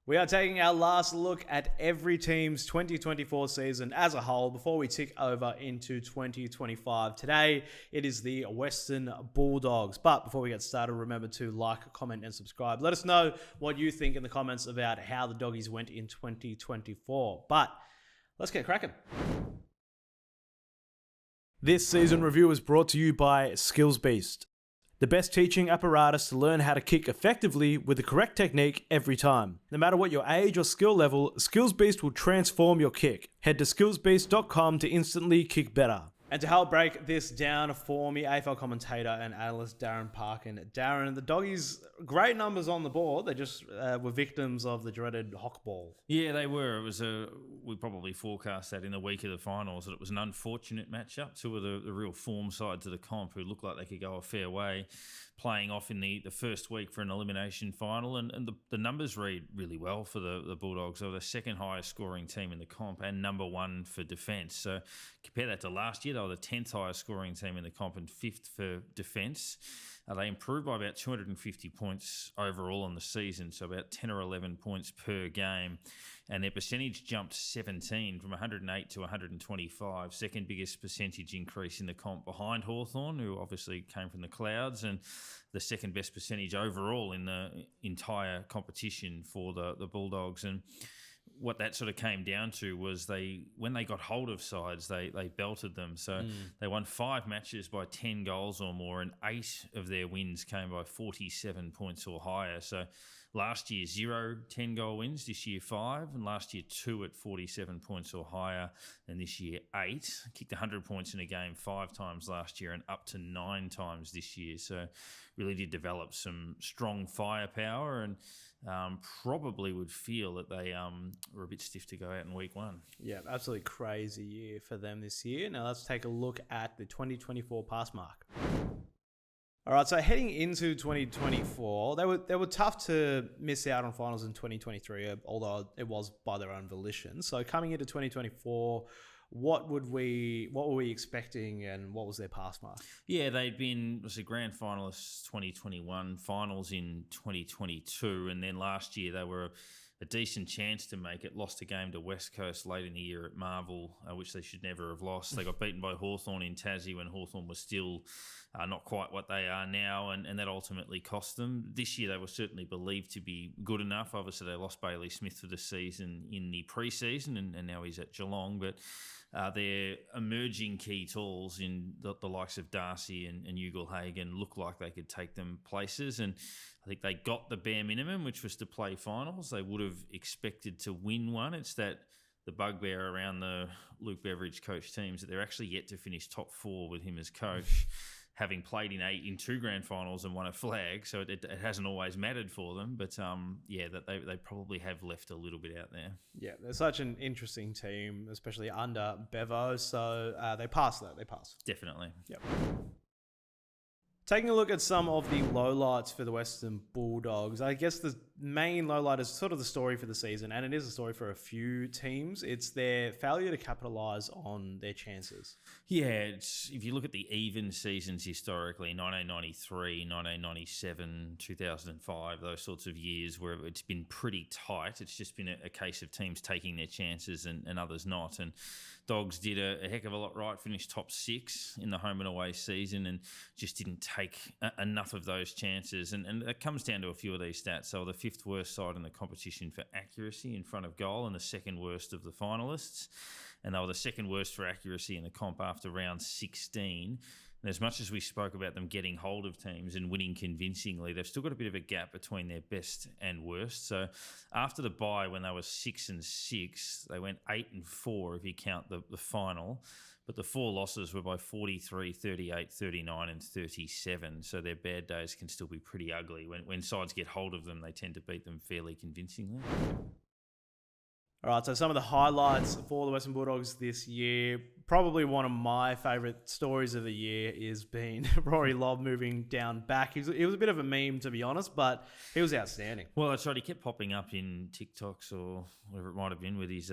We are taking our last look at every team's 2024 season as a whole before we tick over into 2025. Today, it is the Western Bulldogs. But before we get started, remember to like, comment, and subscribe. Let us know what you think in the comments about how the Doggies went in 2024. But let's get cracking. This season review is brought to you by Skills Beast, the best teaching apparatus to learn how to kick effectively with the correct technique every time. No matter what your age or skill level, Skills Beast will transform your kick. Head to skillsbeast.com to instantly kick better. And to help break this down for me, AFL commentator and analyst Darren Parkin. Darren, the Doggies, great numbers on the board. They just were victims of the dreaded hock ball. Yeah, they were. It was we probably forecast that in the week of the finals, that it was an unfortunate matchup. Two of the real form sides of the comp who looked like they could go a fair way, playing off in the first week for an elimination final. And the numbers read really well for the Bulldogs. They were the second highest scoring team in the comp and number one for defence. So compare that to last year, they were the 10th highest scoring team in the comp and 5th for defence. They improved by about 250 points overall on the season, so about 10 or 11 points per game. And their percentage jumped 17 from 108 to 125, second biggest percentage increase in the comp behind Hawthorn, who obviously came from the Clouds, and the second best percentage overall in the entire competition for the Bulldogs. And what that sort of came down to was when they got hold of sides, they belted them. So they won 5 matches by 10 goals or more, and 8 of their wins came by 47 points or higher. So last year, 0 10-goal wins, this year 5, and last year 2 at 47 points or higher, and this year 8. Kicked 100 points in a game 5 times last year and up to 9 times this year. So really did develop some strong firepower, and probably would feel that they were a bit stiff to go out in week 1. Yeah, absolutely crazy year for them this year. Now let's take a look at the 2024 pass mark. All right, so heading into 2024, they were tough to miss out on finals in 2023, although it was by their own volition. So coming into 2024, what were we expecting, and what was their pass mark? Yeah, they'd been grand finalists 2021, finals in 2022, and then last year they were a decent chance to make it. Lost a game to West Coast late in the year at Marvel, which they should never have lost. They got beaten by Hawthorn in Tassie when Hawthorn was still not quite what they are now, and that ultimately cost them. This year they were certainly believed to be good enough. Obviously they lost Bailey Smith for the season in the pre-season, and now he's at Geelong, but their emerging key tools in the likes of Darcy and Ugle-Hagan look like they could take them places, and I think they got the bare minimum, which was to play finals. They would have expected to win one. It's that the bugbear around the Luke Beveridge coach teams that they're actually yet to finish top 4 with him as coach, having played in 2 grand finals and won a flag. So it hasn't always mattered for them. But that they probably have left a little bit out there. Yeah, they're such an interesting team, especially under Bevo. So they passed that. They passed. Definitely. Yep. Taking a look at some of the lowlights for the Western Bulldogs, I guess the main lowlight is sort of the story for the season, and it is a story for a few teams. It's their failure to capitalise on their chances. Yeah, if you look at the even seasons historically, 1993, 1997, 2005, those sorts of years where it's been pretty tight. It's just been a case of teams taking their chances and others not. And Dogs did a heck of a lot right, finished top 6 in the home and away season, and just didn't take enough of those chances. And that comes down to a few of these stats. So the 5th worst side in the competition for accuracy in front of goal, and the 2nd worst of the finalists. And they were the 2nd worst for accuracy in the comp after round 16. And as much as we spoke about them getting hold of teams and winning convincingly, they've still got a bit of a gap between their best and worst. So after the bye, when they were 6-6, they went 8-4 if you count the final. But the 4 losses were by 43, 38, 39 and 37. So their bad days can still be pretty ugly. When sides get hold of them, they tend to beat them fairly convincingly. All right, so some of the highlights for the Western Bulldogs this year, probably one of my favourite stories of the year is being Rory Lobb moving down back. He was a bit of a meme, to be honest, but he was outstanding. Well, that's right. He kept popping up in TikToks or whatever it might have been with his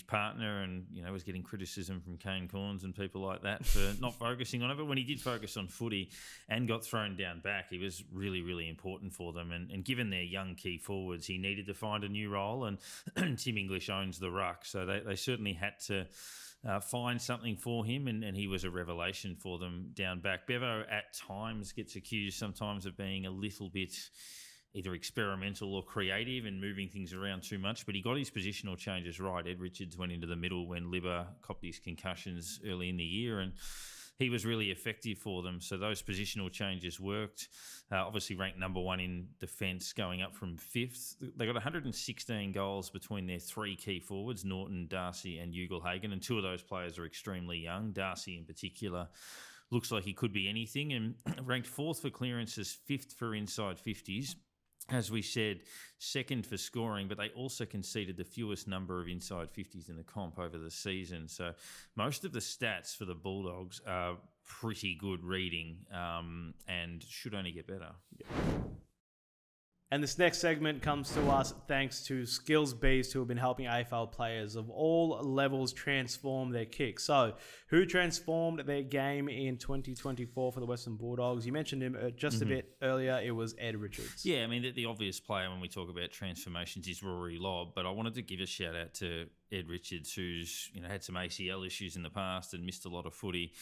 partner, and was getting criticism from Kane Corns and people like that for not focusing on it. But when he did focus on footy and got thrown down back, he was really, really important for them. And given their young key forwards, he needed to find a new role. And Tim English owns the ruck, so they certainly had to find something for him, and he was a revelation for them down back. Bevo at times gets accused sometimes of being a little bit either experimental or creative and moving things around too much, but he got his positional changes right. Ed Richards went into the middle when Libba copped his concussions early in the year, and he was really effective for them. So those positional changes worked. Obviously ranked number one in defence, going up from fifth. They got 116 goals between their three key forwards, Norton, Darcy and Ugle-Hagan, and two of those players are extremely young. Darcy in particular looks like he could be anything, and ranked fourth for clearances, fifth for inside 50s. As we said, second for scoring, but they also conceded the fewest number of inside 50s in the comp over the season. So most of the stats for the Bulldogs are pretty good reading and should only get better. Yeah. And this next segment comes to us thanks to Skills Beast, who have been helping AFL players of all levels transform their kick. So, who transformed their game in 2024 for the Western Bulldogs? You mentioned him just a bit earlier. It was Ed Richards. Yeah, I mean, the obvious player when we talk about transformations is Rory Lobb, but I wanted to give a shout out to Ed Richards, who's had some ACL issues in the past and missed a lot of footy,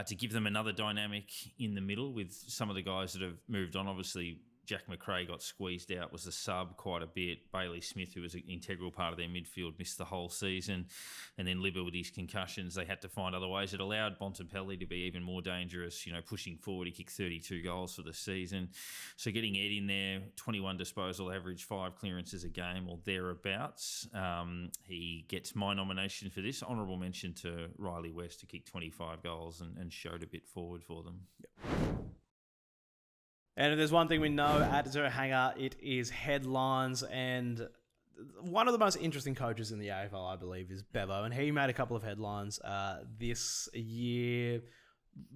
to give them another dynamic in the middle with some of the guys that have moved on. Obviously, Jack McRae got squeezed out, was a sub quite a bit. Bailey Smith, who was an integral part of their midfield, missed the whole season. And then Libba with his concussions, they had to find other ways. It allowed Bontempelli to be even more dangerous, pushing forward. He kicked 32 goals for the season. So getting Ed in there, 21 disposal average, 5 clearances a game or thereabouts. He gets my nomination for this. Honourable mention to Riley West, who kicked 25 goals and showed a bit forward for them. Yep. And if there's one thing we know at Zero Hanger, it is headlines. And one of the most interesting coaches in the AFL, I believe, is Bevo. And he made a couple of headlines this year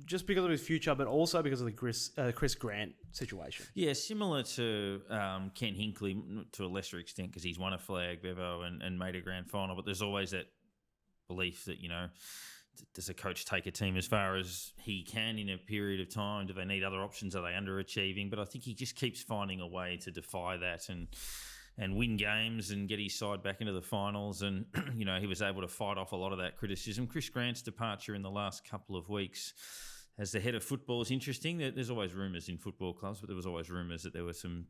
just because of his future, but also because of the Chris Grant situation. Yeah, similar to Ken Hinkley to a lesser extent, because he's won a flag, Bevo, and made a grand final. But there's always that belief that, does a coach take a team as far as he can in a period of time? Do they need other options? Are they underachieving? But I think he just keeps finding a way to defy that and win games and get his side back into the finals. And, he was able to fight off a lot of that criticism. Chris Grant's departure in the last couple of weeks as the head of football is interesting. There's always rumours in football clubs, but there was always rumours that there were some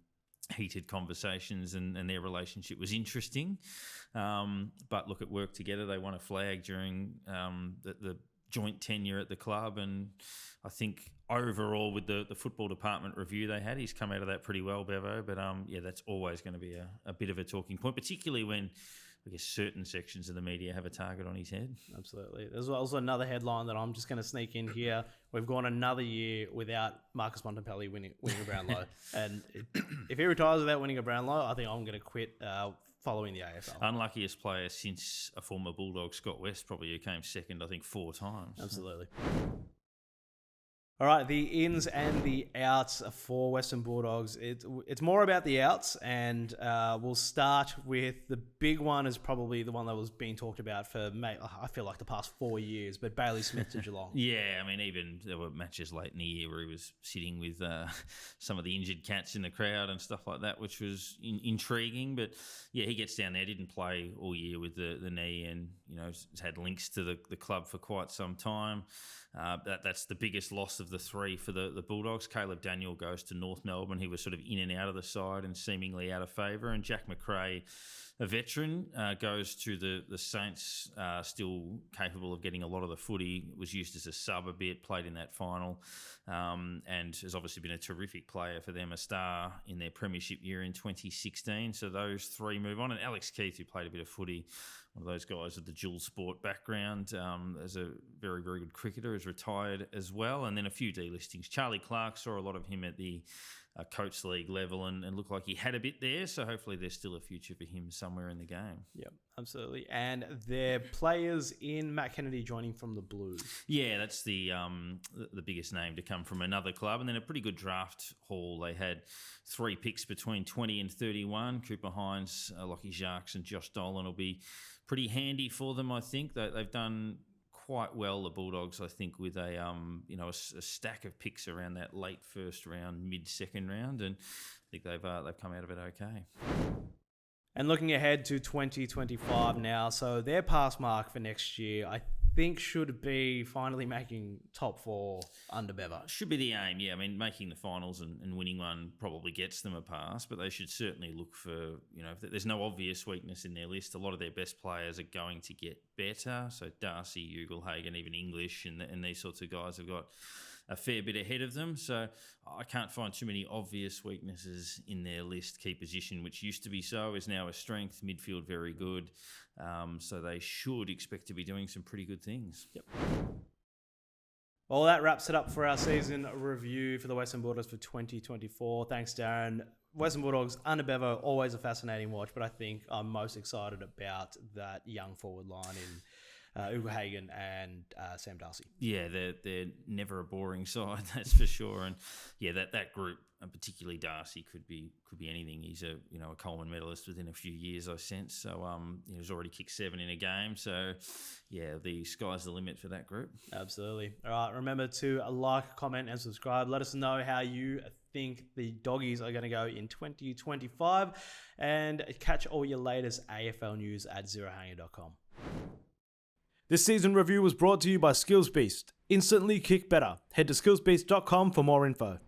heated conversations and their relationship was interesting. But look, it worked together. They won a flag during the joint tenure at the club, and I think overall with the football department review they had, he's come out of that pretty well, Bevo. But that's always going to be a bit of a talking point, particularly when I guess certain sections of the media have a target on his head. Absolutely. There's also another headline that I'm just going to sneak in here. We've gone another year without Marcus Bontempelli winning a Brownlow. And if he retires without winning a Brownlow, I think I'm going to quit following the AFL. Unluckiest player since a former Bulldog, Scott West, probably, who came second, I think, 4 times. Absolutely. All right, the ins and the outs for Western Bulldogs. It's more about the outs, and we'll start with the big one is probably the one that was being talked about for, I feel like, the past 4 years, but Bailey Smith to Geelong. Yeah, I mean, even there were matches late in the year where he was sitting with some of the injured cats in the crowd and stuff like that, which was intriguing. But yeah, he gets down there, didn't play all year with the knee, and has had links to the club for quite some time. That's the biggest loss of the 3 for the Bulldogs. Caleb Daniel goes to North Melbourne. He was sort of in and out of the side and seemingly out of favour. And Jack McRae, a veteran, goes to the Saints, still capable of getting a lot of the footy, was used as a sub a bit, played in that final, and has obviously been a terrific player for them, a star in their premiership year in 2016. So those 3 move on. And Alex Keith, who played a bit of footy, one of those guys with the dual sport background, as a very, very good cricketer, is retired as well. And then a few delistings. Charlie Clark, saw a lot of him at the Coach League level and looked like he had a bit there. So hopefully there's still a future for him somewhere in the game. Yep, absolutely. And their players in Matt Kennedy joining from the Blues. Yeah, that's the biggest name to come from another club. And then a pretty good draft haul. They had 3 picks between 20 and 31. Cooper Hines, Lockie Jacques and Josh Dolan will be pretty handy for them, I think. They've done quite well, the Bulldogs, I think, with a stack of picks around that late first round, mid second round, and I think they've come out of it okay. And looking ahead to 2025 now, so their pass mark for next year, I think, should be finally making top 4 under Bevo. Should be the aim, yeah. I mean, making the finals and winning one probably gets them a pass, but they should certainly look for, if there's no obvious weakness in their list. A lot of their best players are going to get better. So Darcy, Ugelhagen, even English and these sorts of guys have got a fair bit ahead of them. So I can't find too many obvious weaknesses in their list. Key position, which used to be so, is now a strength. Midfield, very good. So they should expect to be doing some pretty good things. Yep. Well, that wraps it up for our season review for the Western Bulldogs for 2024. Thanks, Darren. Western Bulldogs under Bevo, always a fascinating watch, but I think I'm most excited about that young forward line in Ugelhagen and Sam Darcy. Yeah, they're never a boring side, that's for sure. And yeah, that group, and particularly Darcy, could be anything. He's a Coleman medalist within a few years, I sense. So he's already kicked 7 in a game. So yeah, the sky's the limit for that group. Absolutely. All right, remember to like, comment, and subscribe. Let us know how you think the Doggies are going to go in 2025, and catch all your latest AFL news at zerohanger.com. This season review was brought to you by Skills Beast. Instantly kick better. Head to skillsbeast.com for more info.